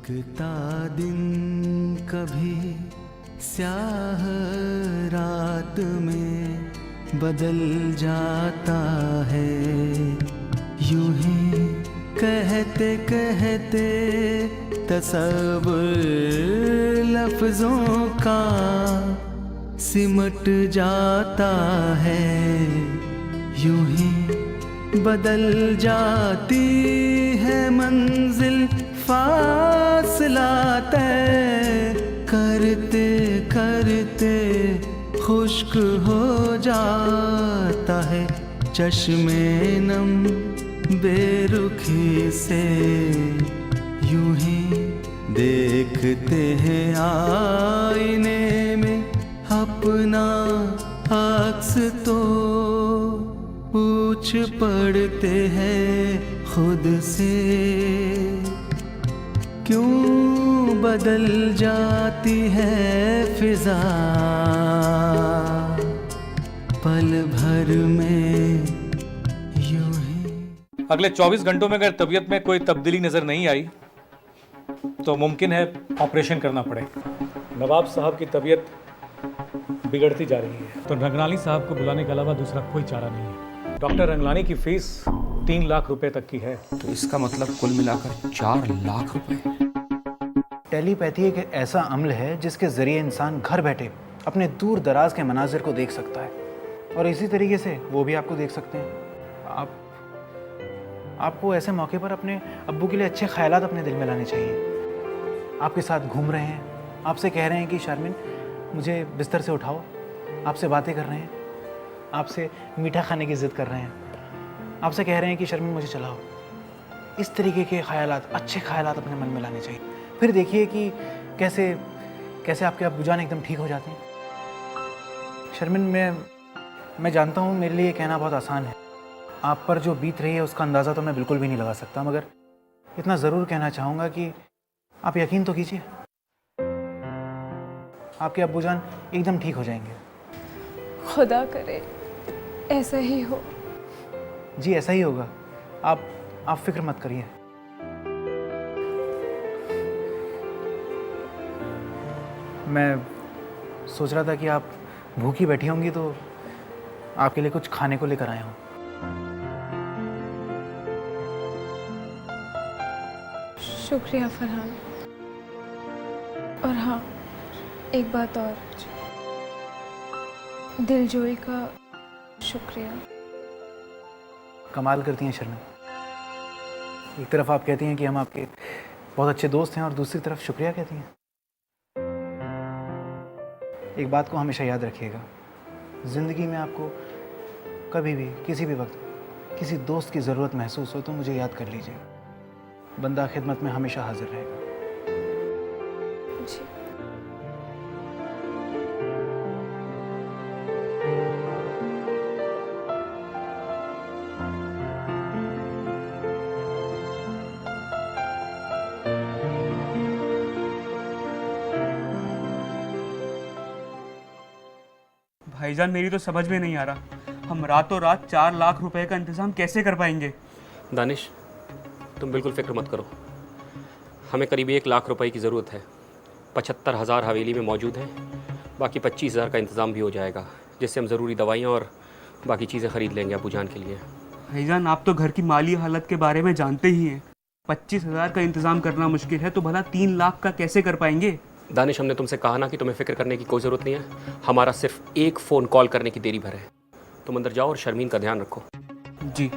बीतता दिन कभी स्याह रात में बदल जाता है, यूं ही कहते कहते तसव्वुर लफ्जों का सिमट जाता है, यूं ही बदल जाती है मंजिल, फासला तय करते करते खुश्क हो जाता है। चश्मे नम बेरुखी से यूं ही देखते हैं आईने में अपना अक्स, तो पूछ पड़ते हैं खुद से क्यों बदल जाती है फिजा पल भर में यूं ही। अगले 24 घंटों में अगर तबीयत में कोई तब्दीली नजर नहीं आई तो मुमकिन है ऑपरेशन करना पड़े। नवाब साहब की तबीयत बिगड़ती जा रही है, तो रंगलानी साहब को बुलाने के अलावा दूसरा कोई चारा नहीं है। डॉक्टर रंगलानी की फीस 3 लाख रुपए तक की है। तो इसका मतलब कुल मिलाकर 4 लाख रुपए। टेलीपैथी एक ऐसा अमल है जिसके जरिए इंसान घर बैठे अपने दूर दराज के मनाजिर को देख सकता है, और इसी तरीके से वो भी आपको देख सकते हैं। आपको ऐसे मौके पर अपने अब्बू के लिए अच्छे ख्यालात अपने दिल में लाने चाहिए। आपके साथ घूम रहे हैं, आपसे कह रहे हैं कि शर्मिन मुझे बिस्तर से उठाओ, आपसे बातें कर रहे हैं, आपसे मीठा खाने की ज़िद कर रहे हैं, आपसे कह रहे हैं कि शर्मिन मुझे चलाओ। इस तरीके के ख्यालात, अच्छे ख्यालात अपने मन में लाने चाहिए। फिर देखिए कि कैसे कैसे आपके अब्बू जान एकदम ठीक हो जाते हैं। शर्मिन, मैं जानता हूँ मेरे लिए ये कहना बहुत आसान है, आप पर जो बीत रही है उसका अंदाज़ा तो मैं बिल्कुल भी नहीं लगा सकता, मगर इतना ज़रूर कहना चाहूँगा कि आप यकीन तो कीजिए, आपके अब्बू जान एकदम ठीक हो जाएंगे। खुदा करे ऐसा ही हो। जी ऐसा ही होगा, आप फिक्र मत करिए। मैं सोच रहा था कि आप भूखी बैठी होंगी तो आपके लिए कुछ खाने को लेकर आया हूँ। शुक्रिया फरहान। और हाँ, एक बात और, दिलजोई का शुक्रिया। कमाल करती हैं शर्मिन, एक तरफ आप कहती हैं कि हम आपके बहुत अच्छे दोस्त हैं और दूसरी तरफ शुक्रिया कहती हैं। एक बात को हमेशा याद रखिएगा, ज़िंदगी में आपको कभी भी किसी भी वक्त किसी दोस्त की ज़रूरत महसूस हो तो मुझे याद कर लीजिए, बंदा खिदमत में हमेशा हाजिर रहेगा। जी। भाईजान, मेरी तो समझ में नहीं आ रहा, हम रातों रात 4 लाख रुपए का इंतजाम कैसे कर पाएंगे? दानिश, तुम बिल्कुल फिक्र मत करो, हमें करीब 1 लाख रुपए की ज़रूरत है। 75,000 हवेली में मौजूद हैं, बाकी 25,000 का इंतज़ाम भी हो जाएगा, जिससे हम ज़रूरी दवाइयाँ और बाकी चीज़ें ख़रीद लेंगे अबू जान के लिए। भाईजान, आप तो घर की माली हालत के बारे में जानते ही हैं, 25,000 का इंतज़ाम करना मुश्किल है, तो भला 3 लाख का कैसे कर पाएंगे? दानिश, हमने तुमसे कहा ना कि तुम्हें फ़िक्र करने की कोई ज़रूरत नहीं है, हमारा सिर्फ एक फ़ोन कॉल करने की देरी भर है। तुम अंदर जाओ और शर्मीन का ध्यान रखो। जी।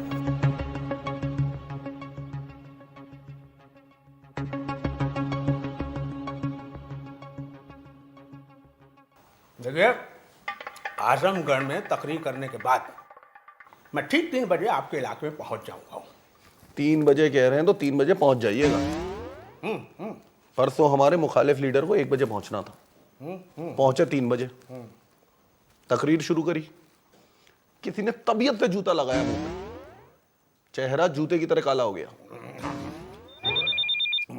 देखिए, आजमगढ़ में तकरीर करने के बाद मैं ठीक 3 बजे आपके इलाके में पहुंच जाऊंगा। 3 बजे कह रहे हैं तो 3 बजे पहुंच जाइएगा। परसों हमारे मुखालिफ लीडर को 1 बजे पहुंचना था, पहुंचे 3 बजे। तकरीर शुरू करी, किसी ने तबीयत पे जूता लगाया मुंह पे, चेहरा जूते की तरह काला हो गया।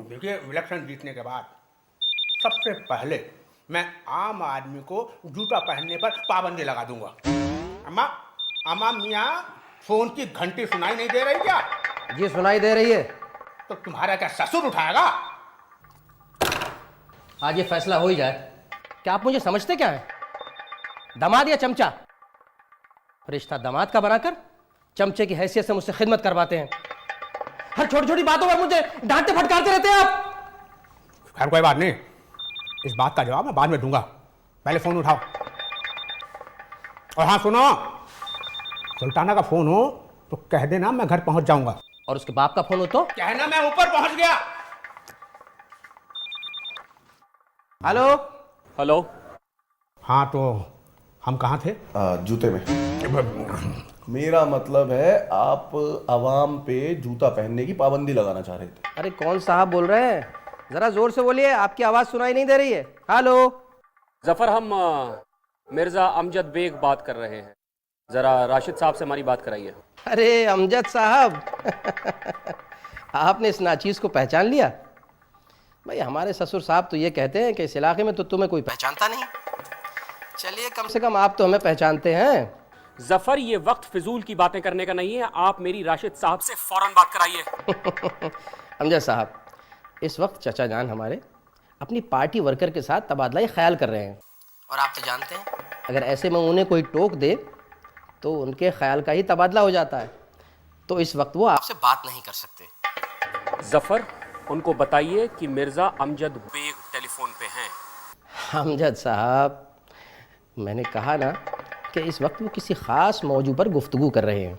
देखिए, इलेक्शन जीतने के बाद सबसे पहले मैं आम आदमी को जूता पहनने पर पाबंदी लगा दूंगा। अम्मा मियाँ, फोन की घंटी सुनाई नहीं दे रही क्या? जी सुनाई दे रही है। तो तुम्हारा क्या ससुर उठाएगा? आज ये फैसला हो ही जाए। क्या आप मुझे समझते क्या है? दामाद या चमचा? रिश्ता दामाद का बनाकर चमचे की हैसियत से मुझसे खिदमत करवाते हैं। हर छोटी छोटी बातों पर मुझे डांटते फटकारते रहते हैं आप। खैर कोई बात नहीं, इस बात का जवाब मैं बाद में दूंगा, पहले फोन उठाओ। और हाँ सुनो, सुल्ताना का फोन हो तो कह देना मैं घर पहुंच जाऊंगा। और उसके बाप का फोन हो तो कहना मैं ऊपर पहुंच गया। हेलो। हेलो। हाँ तो हम कहाँ थे? जूते में। मेरा मतलब है आप आवाम पे जूता पहनने की पाबंदी लगाना चाह रहे थे। अरे कौन साहब बोल रहे हैं? जरा जोर से बोलिए, आपकी आवाज सुनाई नहीं दे रही है। हेलो। जफर, हम मिर्ज़ा अमजद बेग बात कर रहे हैं, ज़रा राशिद साहब से हमारी बात कराइए। अरे अमजद साहब आपने इस नाचीज को पहचान लिया? भाई हमारे ससुर साहब तो ये कहते हैं कि इस इलाके में तो तुम्हें कोई पहचानता नहीं। चलिए कम से कम आप तो हमें पहचानते हैं। जफर, ये वक्त फिजूल की बातें करने का नहीं है, आप मेरी राशिद साहब से फौरन बात कराइए। अमजद साहब, इस वक्त चचा जान हमारे अपनी पार्टी वर्कर के साथ तबादला ख्याल कर रहे हैं, और आप तो जानते हैं अगर ऐसे में उन्हें कोई टोक दे तो उनके ख्याल का ही तबादला हो जाता है। तो इस वक्त वो आपसे बात नहीं कर सकते। जफर, उनको बताइए कि मिर्ज़ा अमजद बेग टेलीफोन पे हैं। अमजद साहब, मैंने कहा ना कि इस वक्त वो किसी ख़ास मौजू पर गुफ्तगू कर रहे हैं,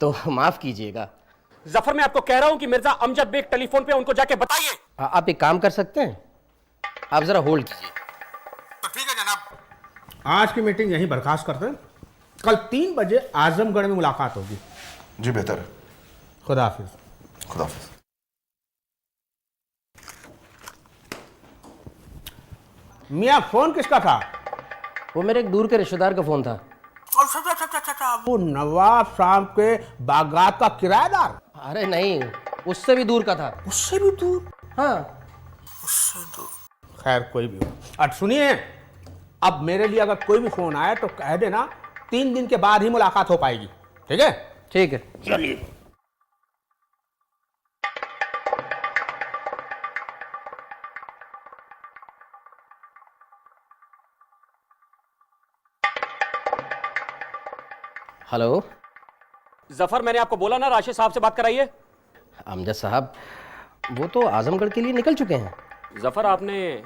तो माफ़ कीजिएगा। जफर, मैं आपको कह रहा हूं कि मिर्ज़ा अमजद बेग टेलीफोन पे, उनको जाके बताइए। आप एक काम कर सकते हैं, आप ज़रा होल्ड कीजिए। तो ठीक है जनाब, आज की मीटिंग यहीं बर्खास्त करते हैं। कल 3 बजे आजमगढ़ में मुलाकात होगी। जी बेहतर है। खुदा हाफिज। खुदा हाफिज। मियाँ, फोन किसका था? वो मेरे एक दूर के रिश्तेदार का फ़ोन था। वो नवाब साहब के बागात का किराएदार? अरे नहीं, उससे भी दूर का था। उससे भी दूर? हाँ। उससे दूर, खैर कोई भी हो। और सुनिए, अब मेरे लिए अगर कोई भी फोन आए तो कह देना 3 दिन के बाद ही मुलाकात हो पाएगी। ठीक है? ठीक है, चलिए। हेलो। जफर, मैंने आपको बोला ना राशिद साहब से बात कराइए। अमजद साहब, वो तो आजमगढ़ के लिए निकल चुके हैं। जफर, आपने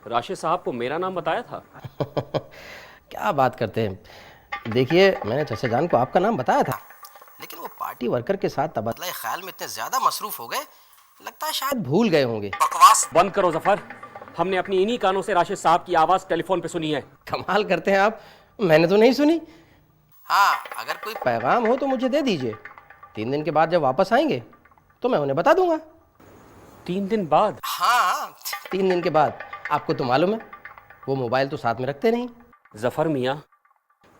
राशिद साहब को मेरा नाम बताया था। क्या बात करते हैं? देखिए, मैंने चचा जान को आपका नाम बताया था, लेकिन वो पार्टी वर्कर के साथ तबादला ख्याल में इतने ज़्यादा मसरूफ़ हो गए, लगता है शायद भूल गए होंगे। बकवास बंद करो जफर, हमने अपनी इन्हीं कानों से राशिद साहब की आवाज़ टेलीफोन पे सुनी है। कमाल करते हैं आप, मैंने तो नहीं सुनी। हाँ, अगर कोई पैगाम हो तो मुझे दे दीजिए। 3 दिन के बाद जब वापस आएंगे तो मैं उन्हें बता दूंगा। 3 दिन बाद? हाँ, 3 दिन के बाद। आपको तो मालूम है वो मोबाइल तो साथ में रखते नहीं। जफर मियाँ,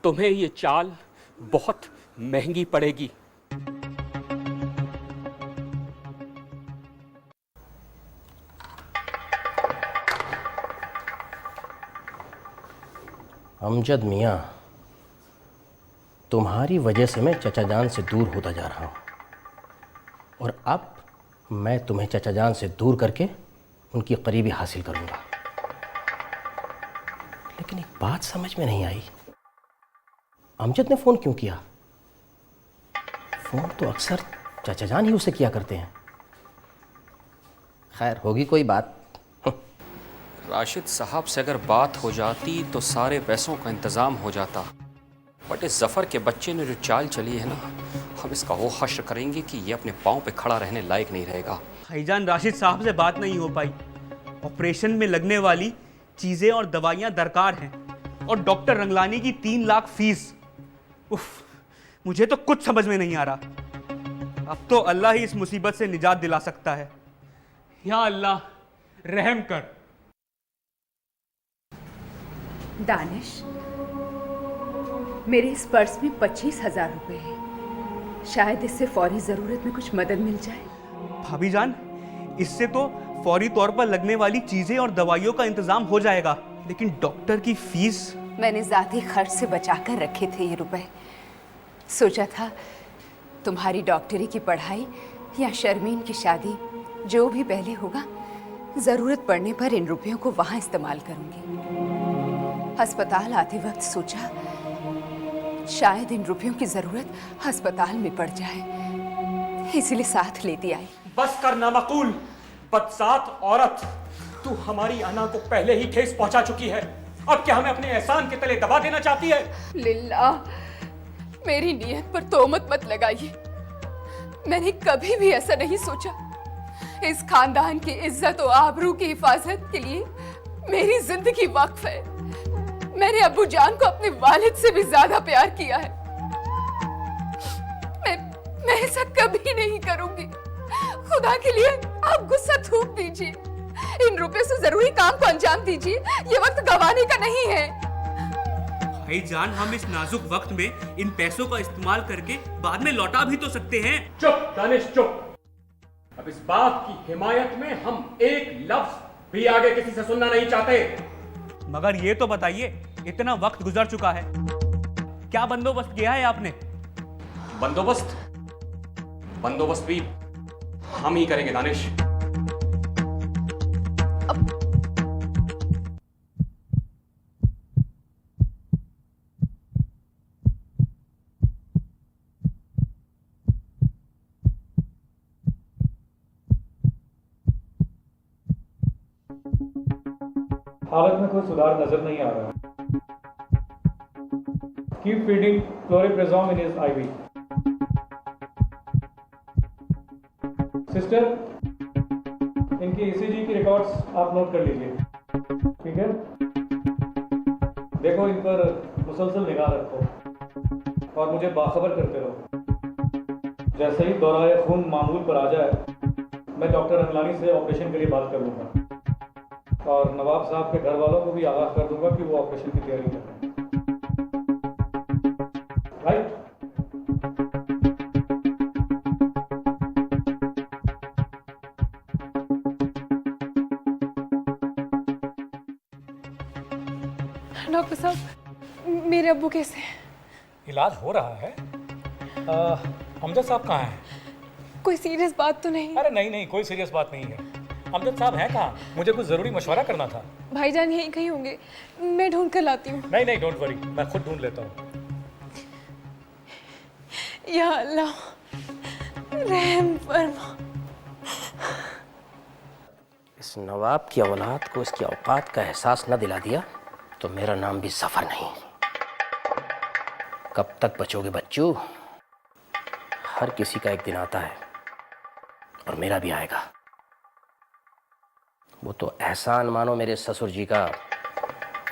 तुम्हें ये चाल बहुत महंगी पड़ेगी। अमजद मियाँ, तुम्हारी वजह से मैं चचा जान से दूर होता जा रहा हूँ, और अब मैं तुम्हें चचा जान से दूर करके उनकी करीबी हासिल करूँगा। लेकिन एक बात समझ में नहीं आई, अमजद ने फ़ोन क्यों किया? फ़ोन तो अक्सर चचा जान ही उसे किया करते हैं। खैर, होगी कोई बात। राशिद साहब से अगर बात हो जाती तो सारे पैसों का इंतज़ाम हो जाता, बट इस जफ़र के बच्चे ने जो चाल चली है ना, हम इसका वो हश्र करेंगे कि ये अपने पाँव पे खड़ा रहने लायक नहीं रहेगा। भाईजान, राशिद साहब से बात नहीं हो पाई। ऑपरेशन में लगने वाली चीज़ें और दवाइयाँ दरकार हैं, और डॉक्टर रंगलानी की 3 लाख फीस। उफ, मुझे तो कुछ समझ में नहीं आ रहा। अब तो अल्लाह ही इस मुसीबत से निजात दिला सकता है। या अल्लाह रहम कर। दानिश, मेरे इस पर्स में 25,000 रुपए हैं। शायद इससे फौरी ज़रूरत में कुछ मदद मिल जाए। भाभी जान, इससे तो फौरी तौर पर लगने वाली चीज़ें और दवाइयों का इंतज़ाम हो जाएगा, लेकिन डॉक्टर की फीस? मैंने ज़ाती खर्च से बचा कर रखे थे ये रुपए। सोचा था तुम्हारी डॉक्टरी की पढ़ाई या शर्मीन की शादी, जो भी पहले होगा जरूरत पड़ने पर इन रुपयों को वहां इस्तेमाल करूंगी। अस्पताल आते वक्त सोचा शायद इन रुपयों की जरूरत अस्पताल में पड़ जाए, इसलिए साथ लेती आई। बस कर नामकूल बदसात औरत, तू हमारी अना को पहले ही ठेस पहुंचा चुकी है। अब क्या हमें अपने एहसान के तले दबा देना चाहती है? लिल्ला, मेरी नीयत पर तोहमत मत लगाइए। मैंने कभी भी ऐसा नहीं सोचा। इस खानदान की इज्जत और आबरू की हिफाजत के लिए मेरी जिंदगी वक्फ है। मैंने अब्बू जान को अपने वालिद से भी ज्यादा प्यार किया है। मैं ऐसा कभी नहीं करूंगी। खुदा के लिए आप गुस्सा थूक दीजिए। इन रुपए से जरूरी काम को अंजाम दीजिए। ये वक्त गंवाने का नहीं है। भाईजान, हम इस नाजुक वक्त में इन पैसों का इस्तेमाल करके बाद में लौटा भी तो सकते हैं। चुप दानिश चुप। अब इस बात की हिमायत में हम एक लफ्ज भी आगे किसी से सुनना नहीं चाहते। मगर ये तो बताइए, इतना वक्त गुजर चुका है, क्या बंदोबस्त किया है आपने? बंदोबस्त भी हम ही करेंगे दानिश। हालत में कोई सुधार नजर नहीं आ रहा। Keep feeding chlorpromazine in his IV. Sister, इनकी ईसीजी की रिकॉर्ड्स आप नोट कर लीजिए, ठीक है? देखो, इन पर मुसलसल निगाह रखो और मुझे बाखबर करते रहो। जैसे ही दौराए खून मामूल पर आ जाए, मैं डॉक्टर रंगलानी से ऑपरेशन के लिए बात कर लूँगा और नवाब साहब के घर वालों को भी आगाह कर दूंगा कि वो ऑपरेशन की तैयारी कर रहे हैं। राइट? डॉक्टर साहब, मेरे अब्बू कैसे हैं? इलाज हो रहा है। अमजद साहब कहाँ हैं? कोई सीरियस बात तो नहीं? अरे नहीं, कोई सीरियस बात नहीं है। अमजद साहब हैं कहाँ? मुझे कुछ ज़रूरी मशवरा करना था। भाईजान यहीं कहीं होंगे, मैं ढूंढ कर लाती हूँ। नहीं, डोंट वरी, मैं खुद ढूंढ लेता हूँ। या अल्लाह, रहम फरमा। इस नवाब की औलाद को इसकी औकात का एहसास न दिला दिया तो मेरा नाम भी सफ़र नहीं। कब तक बचोगे बच्चू? हर किसी का एक दिन आता है और मेरा भी आएगा। वो तो एहसान मानो मेरे ससुर जी का,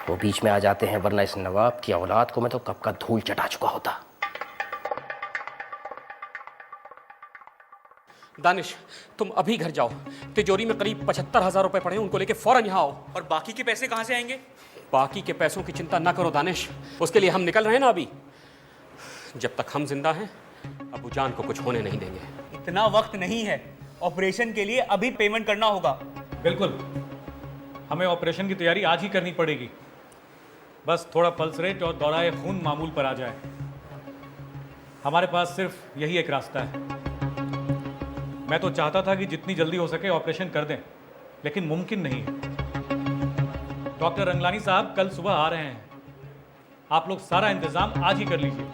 वो बीच में आ जाते हैं, वरना इस नवाब की औलाद को मैं तो कब का धूल चटा चुका होता। दानिश, तुम अभी घर जाओ। तिजोरी में करीब 75,000 रुपए पड़े हैं, उनको लेके फौरन यहाँ आओ। और बाकी के पैसे कहाँ से आएंगे? बाकी के पैसों की चिंता ना करो दानिश, उसके लिए हम निकल रहे हैं ना अभी। जब तक हम जिंदा हैं, अबू जान को कुछ होने नहीं देंगे। इतना वक्त नहीं है, ऑपरेशन के लिए अभी पेमेंट करना होगा। बिल्कुल, हमें ऑपरेशन की तैयारी आज ही करनी पड़ेगी। बस थोड़ा पल्स रेट और दौराए खून मामूल पर आ जाए। हमारे पास सिर्फ यही एक रास्ता है। मैं तो चाहता था कि जितनी जल्दी हो सके ऑपरेशन कर दें, लेकिन मुमकिन नहीं है। डॉक्टर रंगलानी साहब कल सुबह आ रहे हैं। आप लोग सारा इंतजाम आज ही कर लीजिए।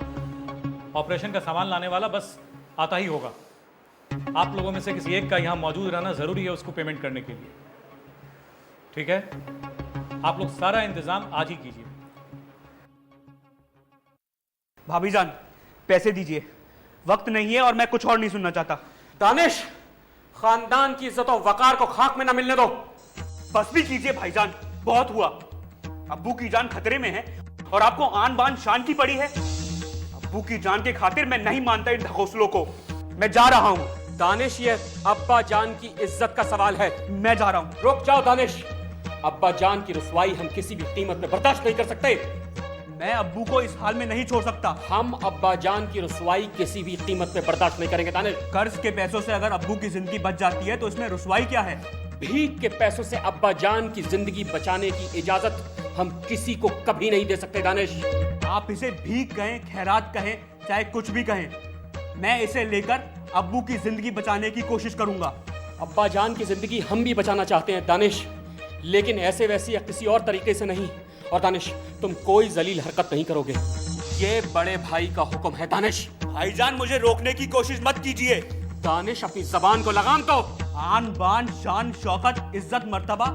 ऑपरेशन का सामान लाने वाला बस आता ही होगा। आप लोगों में से किसी एक का यहाँ मौजूद रहना ज़रूरी है उसको पेमेंट करने के लिए, ठीक है? आप लोग सारा इंतजाम आज ही कीजिए। भाभी जान, पैसे दीजिए, वक्त नहीं है और मैं कुछ और नहीं सुनना चाहता। दानिश, खानदान की इज्जत और वकार को खाक में ना मिलने दो। बस भी कीजिए भाईजान, बहुत हुआ। अब्बू की जान खतरे में है और आपको आन बान शान की पड़ी है। अब्बू की जान के खातिर मैं नहीं मानता इन ढकोसलों को। मैं जा रहा हूं। दानिश, ये अब्बा जान की इज्जत का सवाल है। मैं जा रहा हूं। रुक जाओ दानिश, अब्बा जान की रुसवाई हम किसी भी कीमत में बर्दाश्त नहीं कर सकते। मैं अब्बू को इस हाल में नहीं छोड़ सकता। हम अब्बा जान की रुसवाई किसी भी कीमत पे बर्दाश्त नहीं करेंगे दानिश। कर्ज के पैसों से अगर अब्बू की जिंदगी बच जाती है तो इसमें रुसवाई क्या है? भीख के पैसों से अब्बा जान की जिंदगी बचाने की इजाजत हम किसी को कभी नहीं दे सकते दानिश। आप इसे भीख कहें, खैरात कहें, चाहे कुछ भी कहें, मैं इसे लेकर अब्बू की जिंदगी बचाने की कोशिश करूंगा। अब्बा जान की जिंदगी हम भी बचाना चाहते हैं दानिश, लेकिन ऐसे वैसे या किसी और तरीके से नहीं। और दानिश, तुम कोई जलील हरकत नहीं करोगे, ये बड़े भाई का हुक्म है। दानिश, भाईजान मुझे रोकने की कोशिश मत कीजिए। दानिश अपनी जबान को लगाम दो। आन बान शान शौकत इज्जत मर्तबा,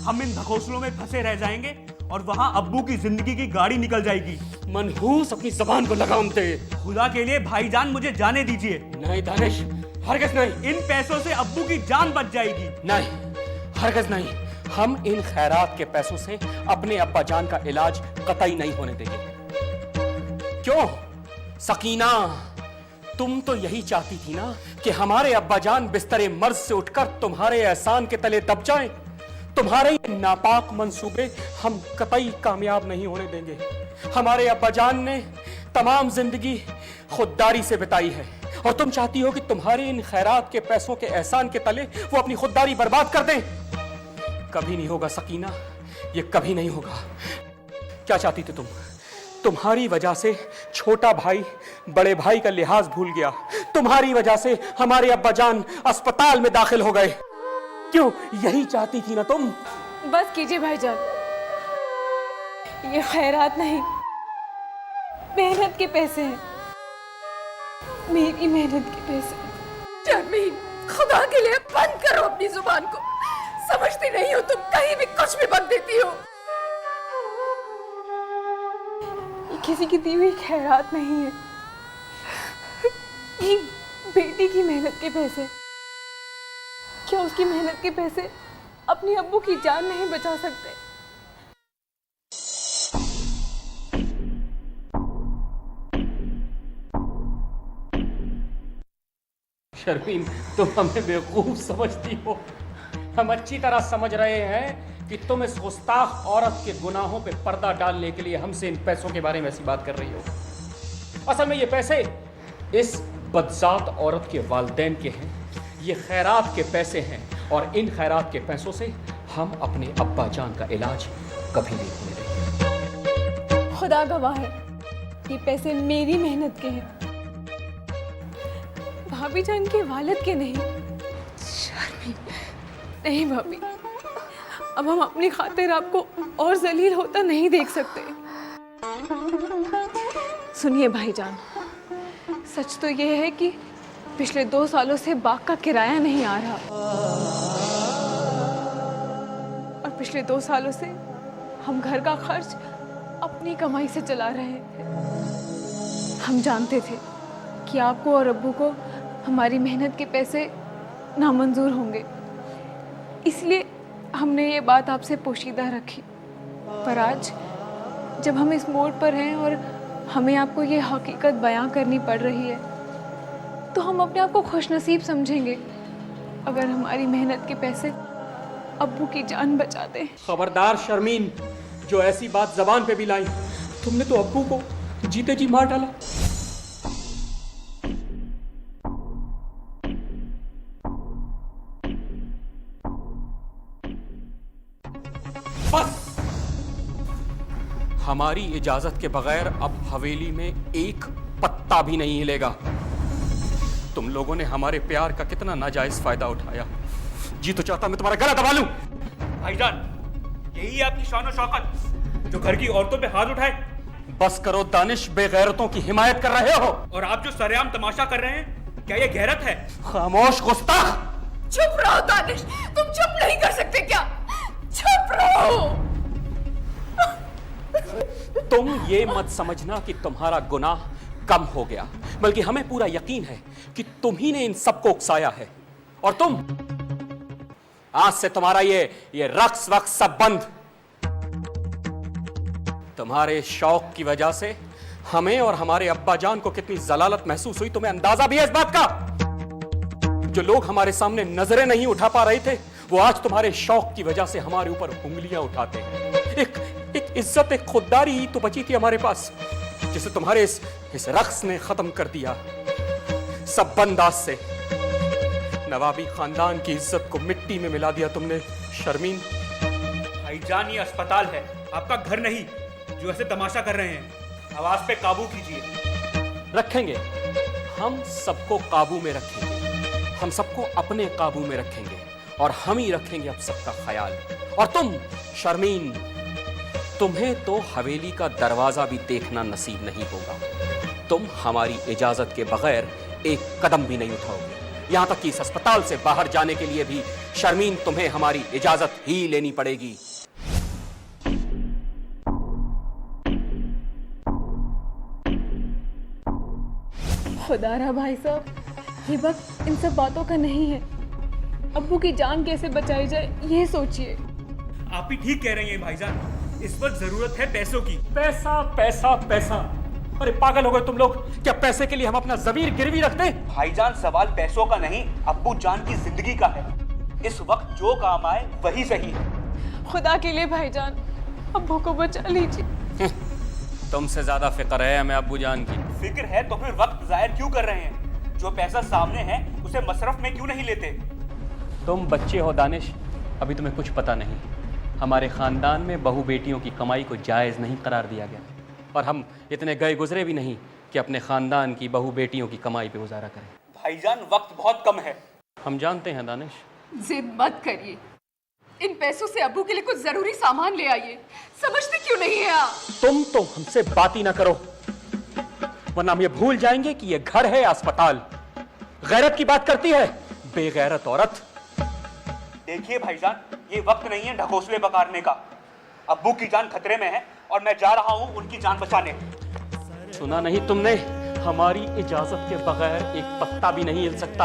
हम इन धकोसलों में फंसे रह जाएंगे और वहां अब्बू की जिंदगी की गाड़ी निकल जाएगी। मनहूस, अपनी जबान को लगाम दे। खुदा के लिए भाईजान मुझे जाने दीजिए। नहीं दानिश, हरगिज़ नहीं। इन पैसों से अब्बू की जान बच जाएगी। नहीं, हरगिज़ नहीं। हम इन खैरात के पैसों से अपने अब्बा जान का इलाज कतई नहीं होने देंगे। क्यों सकीना, तुम तो यही चाहती थी ना कि हमारे अब्बा जान बिस्तरे मर्ज से उठकर तुम्हारे एहसान के तले दब जाएं। तुम्हारे ये नापाक मंसूबे हम कतई कामयाब नहीं होने देंगे। हमारे अब्बा जान ने तमाम जिंदगी खुददारी से बिताई है और तुम चाहती हो कि तुम्हारे इन खैरात के पैसों के एहसान के तले वो अपनी खुददारी बर्बाद कर दें। कभी नहीं होगा सकीना, ये कभी नहीं होगा। क्या चाहती थी तुम? तुम्हारी वजह से छोटा भाई बड़े भाई का लिहाज भूल गया। तुम्हारी वजह से हमारे अब्बा जान अस्पताल में दाखिल हो गए। क्यों, यही चाहती थी ना तुम? बस कीजिए भाईजान, ये खैरात नहीं, मेहनत के पैसे हैं, मेरी मेहनत के पैसे। शर्मीन, खुदा के लिए बंद करो अपनी जुबान को। समझती नहीं हो तुम, कहीं भी कुछ भी बक देती हो। ये किसी की दी हुई खैरात नहीं है, ये बेटी की मेहनत के पैसे। क्या उसकी मेहनत के पैसे अपनी अब्बू की जान नहीं बचा सकते? शर्मीन, तुम हमें बेवकूफ समझती हो। हम अच्छी तरह समझ रहे हैं कि तुम इस गुस्ताख औरत के गुनाहों पे पर्दा डालने के लिए हमसे इन पैसों के बारे में ऐसी बात कर रही हो। असल में ये पैसे इस बदजात औरत के वालिदैन के हैं। ये खैरात के पैसे हैं और इन खैरात के पैसों से हम अपने अब्बा जान का इलाज कभी नहीं होने देंगे। खुदा गवाह है, ये पैसे मेरी मेहनत के हैं, भाभी जान के वालिद के नहीं। नहीं भाभी, अब हम अपनी खातिर आपको और जलील होता नहीं देख सकते। सुनिए भाईजान, सच तो ये है कि पिछले 2 सालों से बाग का किराया नहीं आ रहा और पिछले 2 सालों से हम घर का खर्च अपनी कमाई से चला रहे हैं। हम जानते थे कि आपको और अब्बू को हमारी मेहनत के पैसे नामंजूर होंगे, इसलिए हमने ये बात आपसे पोशीदा रखी। पर आज जब हम इस मोड़ पर हैं और हमें आपको ये हकीकत बयां करनी पड़ रही है, तो हम अपने आप को खुशनसीब समझेंगे अगर हमारी मेहनत के पैसे अब्बू की जान बचाते हैं। खबरदार शर्मीन, जो ऐसी बात जबान पे भी लाई, तुमने तो अब्बू को जीते जी मार डाला। बस, हमारी इजाजत के बगैर अब हवेली में एक पत्ता भी नहीं हिलेगा। तुम लोगों ने हमारे प्यार का कितना नाजायज फायदा उठाया। जी तो चाहता मैं तुम्हारा गला दबा लूं। भाईजान, यही है आपकी शान और शौकत, जो घर की औरतों पे हाथ उठाए। बस करो दानिश, बेगैरतों की हिमायत कर रहे हो। और आप जो सरेआम तमाशा कर रहे हैं, क्या ये गैरत है? खामोश गुस्ताख। चुप रहो दानिश, तुम चुप नहीं कर सकते क्या? चुप रहो। तुम ये मत समझना कि तुम्हारा गुनाह कम हो गया, बल्कि हमें पूरा यकीन है कि तुम ही ने इन सबको उकसाया है। और तुम, आज से तुम्हारा ये रक्स वक्स सब बंद। तुम्हारे शौक की वजह से हमें और हमारे अब्बा जान को कितनी जलालत महसूस हुई, तुम्हें अंदाजा भी है इस बात का? जो लोग हमारे सामने नजरें नहीं उठा पा रहे थे, वो आज तुम्हारे शौक की वजह से हमारे ऊपर उंगलियां उठाते हैं। एक इज्जत, एक खुददारी ही तो बची थी हमारे पास, जिसे तुम्हारे इस रक्स ने खत्म कर दिया। सब बंदाज से नवाबी खानदान की इज्जत को मिट्टी में मिला दिया तुमने। शर्मीन, भाईजान, ये अस्पताल है, आपका घर नहीं, जो ऐसे तमाशा कर रहे हैं। आवाज पे काबू कीजिए। रखेंगे, हम सबको काबू में रखेंगे। हम सबको अपने काबू में रखेंगे और हम ही रखेंगे अब सबका ख्याल। और तुम शर्मीन, तुम्हें तो हवेली का दरवाजा भी देखना नसीब नहीं होगा। तुम हमारी इजाजत के बगैर एक कदम भी नहीं उठाओगे। यहां तक कि इस अस्पताल से बाहर जाने के लिए भी शर्मीन तुम्हें हमारी इजाजत ही लेनी पड़ेगी। खुदारा भाई साहब, ये वक्त इन सब बातों का नहीं है। अब्बू की जान कैसे बचाई जाए ये सोचिए। आप ही ठीक कह रही हैं भाईजान, इस वक्त जरूरत है पैसों की। पैसा पैसा पैसा, अरे पागल हो गए तुम लोग। क्या पैसे के लिए हम अपना ज़मीर गिरवी रखते हैं? भाईजान सवाल पैसों का नहीं, अब्बू जान की जिंदगी का है। इस वक्त जो काम आए वही सही है। खुदा के लिए भाईजान, अब्बू को बचा लीजिए। तुमसे ज्यादा फिक्र है हमें अब्बू जान की। फिक्र है तो फिर वक्त जाहिर क्यों कर रहे हैं? जो पैसा सामने है उसे मसरफ में क्यों नहीं लेते? तुम बच्चे हो दानिश, अभी तुम्हें कुछ पता नहीं। हमारे ख़ानदान में बहू बेटियों की कमाई को जायज़ नहीं करार दिया गया, और हम इतने गए गुजरे भी नहीं कि अपने ख़ानदान की बहू बेटियों की कमाई पे गुजारा करें। भाईजान वक्त बहुत कम है। हम जानते हैं दानिश। जिद मत करिए, इन पैसों से अब्बू के लिए कुछ जरूरी सामान ले आइए। समझते क्यों नहीं है आप? तुम तो हमसे बात ही ना करो, वरना हम ये भूल जाएंगे कि ये घर है अस्पताल। गैरत की बात करती है बेगैरत औरत। देखिए भाईजान, ये वक्त नहीं है ढकोसले पकारने का। अब्बू की जान खतरे में है और मैं जा रहा हूँ उनकी जान बचाने। सुना नहीं तुमने? हमारी इजाजत के बगैर एक पत्ता भी नहीं हिल सकता।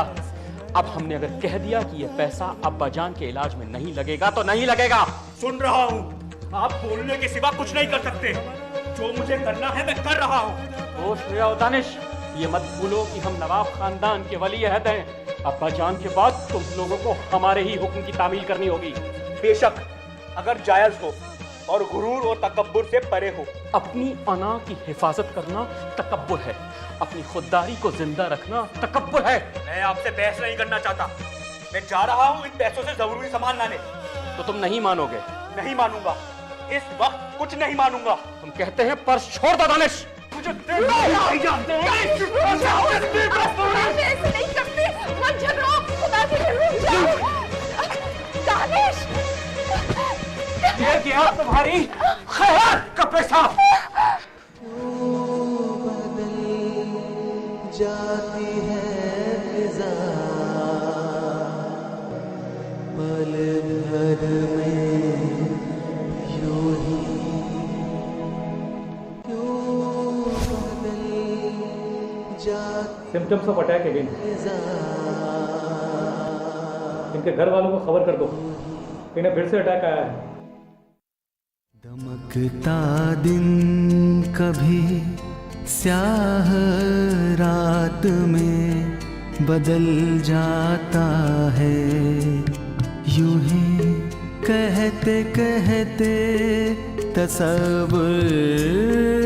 अब हमने अगर कह दिया कि ये पैसा अब्बा जान के इलाज में नहीं लगेगा तो नहीं लगेगा। सुन रहा हूँ, आप बोलने के सिवा कुछ नहीं कर सकते। जो मुझे करना है मैं कर रहा हूँ। होश में आओ दानिश, ये मत भूलो कि हम नवाब खानदान के वली अहद हैं। अब्बा जान के बाद तुम लोगों को हमारे ही हुक्म की तामील करनी होगी। बेशक, अगर जायज हो और गुरूर और तकब्बुर से परे हो। अपनी अना की हिफाजत करना तकब्बुर है, अपनी खुददारी को जिंदा रखना तकब्बुर है। मैं आपसे बहस नहीं करना चाहता। मैं जा रहा हूँ इन पैसों से जरूरी सामान लाने। तो तुम नहीं मानोगे? नहीं मानूंगा, इस वक्त कुछ नहीं मानूंगा। तुम कहते हैं पर्स छोड़ दो दानिश। मुझे दे दो भाईजान। ऐसे नहीं करते, मत झगड़ो, खुदा के लिए रुक जाओ। दानिश, ये क्या तुम्हारी खैरात का पैसा? जाती है फिजा पल भर में यूं ही क्यों बदल जाती सिम्टम्स ऑफ अटैक अगेन। फिजा। इनके घर वालों को खबर कर दो, इन्हें फिर से अटैक आया है। दमकता दिन कभी स्याह रात में बदल जाता है, यूं ही कहते कहते तसव्वुर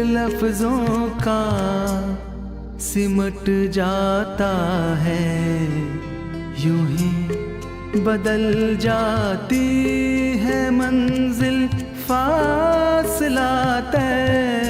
लफ्जों का सिमट जाता है, यूं ही बदल जाती है मंजिल, फासला तय